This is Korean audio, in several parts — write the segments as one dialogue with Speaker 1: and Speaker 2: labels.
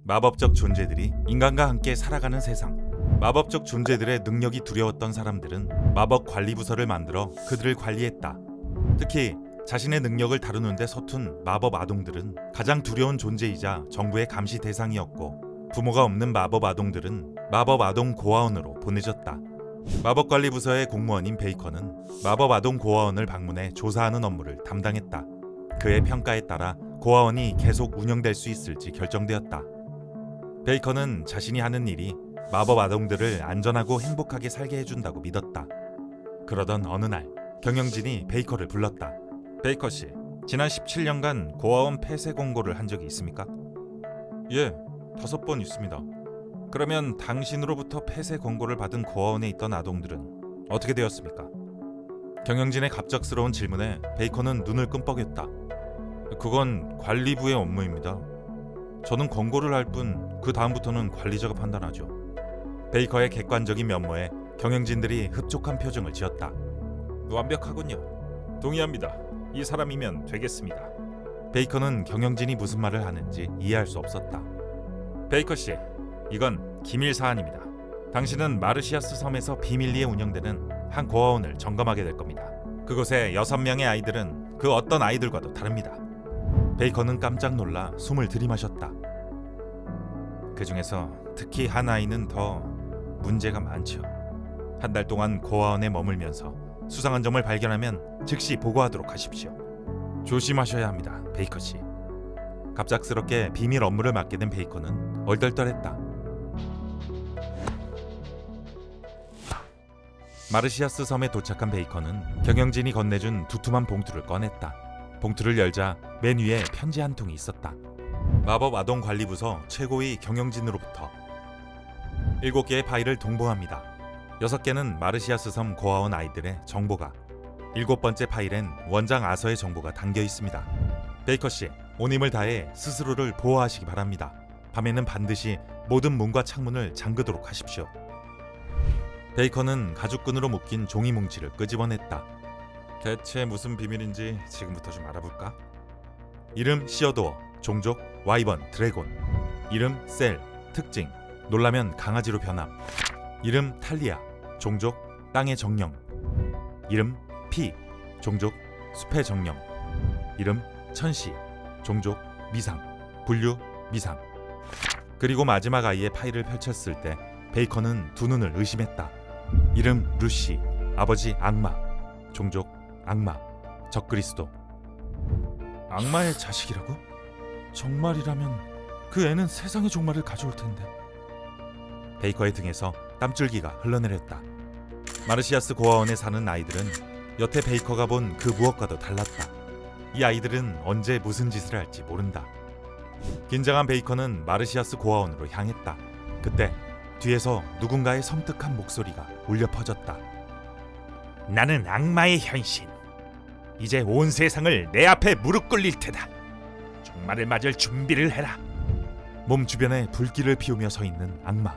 Speaker 1: 마법적 존재들이 인간과 함께 살아가는 세상. 마법적 존재들의 능력이 두려웠던 사람들은 마법 관리 부서를 만들어 그들을 관리했다. 특히 자신의 능력을 다루는데 서툰 마법 아동들은 가장 두려운 존재이자 정부의 감시 대상이었고, 부모가 없는 마법 아동들은 마법 아동 고아원으로 보내졌다. 마법 관리 부서의 공무원인 베이커는 마법 아동 고아원을 방문해 조사하는 업무를 담당했다. 그의 평가에 따라 고아원이 계속 운영될 수 있을지 결정되었다. 베이커는 자신이 하는 일이 마법 아동들을 안전하고 행복하게 살게 해준다고 믿었다. 그러던 어느 날 경영진이 베이커를 불렀다. 베이커 씨, 지난 17년간 고아원 폐쇄 공고를 한 적이 있습니까? 예, 5번 있습니다. 그러면 당신으로부터 폐쇄 권고를 받은 고아원에 있던 아동들은 어떻게 되었습니까? 경영진의 갑작스러운 질문에 베이커는 눈을 끔뻑였다. 그건 관리부의 업무입니다. 저는 권고를 할 뿐 그 다음부터는 관리자가 판단하죠. 베이커의 객관적인 면모에 경영진들이 흡족한 표정을 지었다. 완벽하군요. 동의합니다. 이 사람이면 되겠습니다. 베이커는 경영진이 무슨 말을 하는지 이해할 수 없었다. 베이커 씨, 이건 기밀 사안입니다. 당신은 마르시아스 섬에서 비밀리에 운영되는 한 고아원을 점검하게 될 겁니다. 그곳의 6명의 아이들은 그 어떤 아이들과도 다릅니다. 베이커는 깜짝 놀라 숨을 들이마셨다. 그 중에서 특히 한 아이는 더 문제가 많죠. 한 달 동안 고아원에 머물면서 수상한 점을 발견하면 즉시 보고하도록 하십시오. 조심하셔야 합니다, 베이커 씨. 갑작스럽게 비밀 업무를 맡게 된 베이커는 얼떨떨했다. 마르시아스 섬에 도착한 베이커는 경영진이 건네준 두툼한 봉투를 꺼냈다. 봉투를 열자 맨 위에 편지 한 통이 있었다. 마법 아동 관리부서 최고위 경영진으로부터 7개의 파일을 동봉합니다. 6개는 마르시아스 섬 고아원 아이들의 정보가, 7번째 파일엔 원장 아서의 정보가 담겨 있습니다. 베이커 씨, 온 힘을 다해 스스로를 보호하시기 바랍니다. 밤에는 반드시 모든 문과 창문을 잠그도록 하십시오. 베이커는 가죽끈으로 묶인 종이 뭉치를 끄집어냈다. 대체 무슨 비밀인지 지금부터 좀 알아볼까? 이름 시어도어, 종족 와이번 드래곤, 이름 셀, 특징 놀라면 강아지로 변함, 이름 탈리아, 종족 땅의 정령, 이름 피, 종족 숲의 정령, 이름 천시, 종족 미상, 분류 미상. 그리고 마지막 아이의 파일을 펼쳤을 때 베이커는 두 눈을 의심했다. 이름 루시, 아버지 악마, 종족 악마, 적그리스도. 악마의 자식이라고? 정말이라면 그 애는 세상의 종말을 가져올 텐데. 베이커의 등에서 땀줄기가 흘러내렸다. 마르시아스 고아원에 사는 아이들은 여태 베이커가 본 그 무엇과도 달랐다. 이 아이들은 언제 무슨 짓을 할지 모른다. 긴장한 베이커는 마르시아스 고아원으로 향했다. 그때 뒤에서 누군가의 섬뜩한 목소리가 울려 퍼졌다. 나는 악마의 현신. 이제 온 세상을 내 앞에 무릎 꿇릴 테다. 종말을 맞을 준비를 해라. 몸 주변에 불길을 피우며 서 있는 악마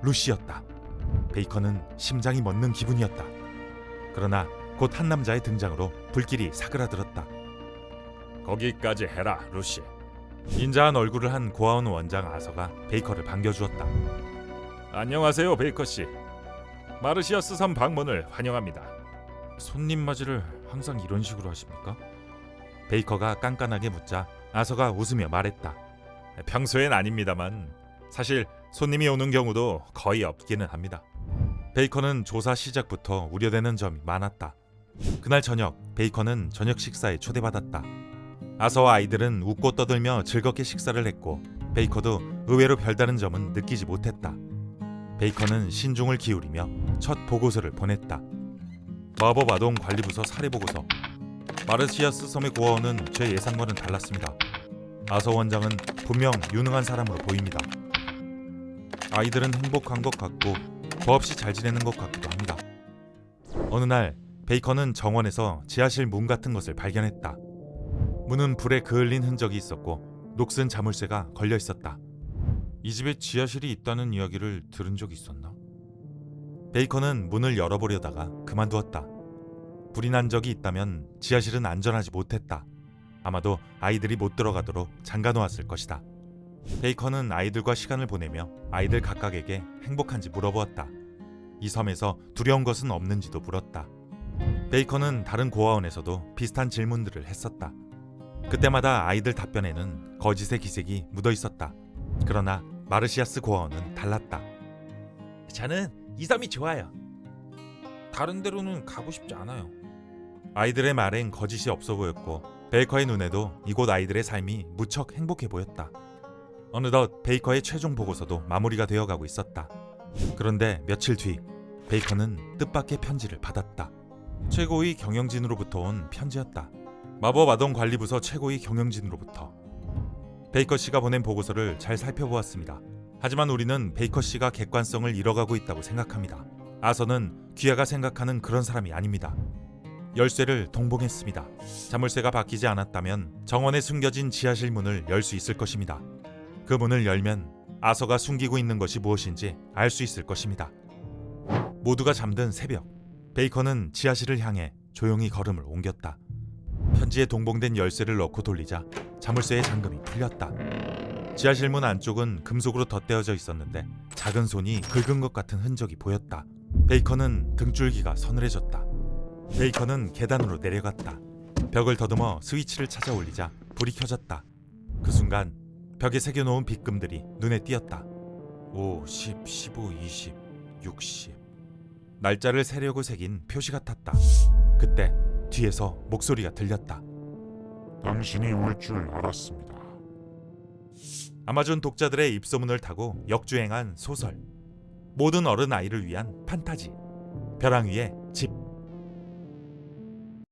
Speaker 1: 루시였다. 베이커는 심장이 멎는 기분이었다. 그러나 곧 한 남자의 등장으로 불길이 사그라들었다. 거기까지 해라, 루시. 인자한 얼굴을 한 고아원 원장 아서가 베이커를 반겨주었다. 안녕하세요, 베이커 씨. 마르시아스 섬 방문을 환영합니다. 손님 맞이를 항상 이런 식으로 하십니까? 베이커가 깐깐하게 묻자 아서가 웃으며 말했다. 평소엔 아닙니다만 사실 손님이 오는 경우도 거의 없기는 합니다. 베이커는 조사 시작부터 우려되는 점이 많았다. 그날 저녁 베이커는 저녁 식사에 초대받았다. 아서와 아이들은 웃고 떠들며 즐겁게 식사를 했고 베이커도 의외로 별다른 점은 느끼지 못했다. 베이커는 신중을 기울이며 첫 보고서를 보냈다. 마법 아동 관리부서 사례보고서. 마르시아스 섬의 고아원은 제 예상과는 달랐습니다. 아서 원장은 분명 유능한 사람으로 보입니다. 아이들은 행복한 것 같고 더없이 잘 지내는 것 같기도 합니다. 어느 날 베이커는 정원에서 지하실 문 같은 것을 발견했다. 문은 불에 그을린 흔적이 있었고 녹슨 자물쇠가 걸려 있었다. 이 집에 지하실이 있다는 이야기를 들은 적이 있었나? 베이커는 문을 열어보려다가 그만두었다. 불이 난 적이 있다면 지하실은 안전하지 못했다. 아마도 아이들이 못 들어가도록 잠가놓았을 것이다. 베이컨은 아이들과 시간을 보내며 아이들 각각에게 행복한지 물어보았다. 이 섬에서 두려운 것은 없는지도 물었다. 베이컨은 다른 고아원에서도 비슷한 질문들을 했었다. 그때마다 아이들 답변에는 거짓의 기색이 묻어 있었다. 그러나 마르시아스 고아원은 달랐다. 저는 이 섬이 좋아요. 다른 데로는 가고 싶지 않아요. 아이들의 말엔 거짓이 없어 보였고 베이커의 눈에도 이곳 아이들의 삶이 무척 행복해 보였다. 어느덧 베이커의 최종 보고서도 마무리가 되어가고 있었다. 그런데 며칠 뒤 베이커는 뜻밖의 편지를 받았다. 최고위 경영진으로부터 온 편지였다. 마법아동 관리부서 최고위 경영진으로부터. 베이커 씨가 보낸 보고서를 잘 살펴보았습니다. 하지만 우리는 베이커 씨가 객관성을 잃어가고 있다고 생각합니다. 아서는 귀하가 생각하는 그런 사람이 아닙니다. 열쇠를 동봉했습니다. 자물쇠가 바뀌지 않았다면 정원에 숨겨진 지하실 문을 열 수 있을 것입니다. 그 문을 열면 아서가 숨기고 있는 것이 무엇인지 알 수 있을 것입니다. 모두가 잠든 새벽, 베이커는 지하실을 향해 조용히 걸음을 옮겼다. 편지에 동봉된 열쇠를 넣고 돌리자 자물쇠의 잠금이 풀렸다. 지하실 문 안쪽은 금속으로 덧대어져 있었는데 작은 손이 긁은 것 같은 흔적이 보였다. 베이커는 등줄기가 서늘해졌다. 베이커는 계단으로 내려갔다. 벽을 더듬어 스위치를 찾아 올리자 불이 켜졌다. 그 순간 벽에 새겨놓은 빗금들이 눈에 띄었다. 5, 10, 15, 20, 60. 날짜를 세려고 새긴 표시 같았다. 그때 뒤에서 목소리가 들렸다.
Speaker 2: 당신이 올 줄 알았습니다.
Speaker 1: 아마존 독자들의 입소문을 타고 역주행한 소설. 모든 어른 아이를 위한 판타지. 벼랑 위에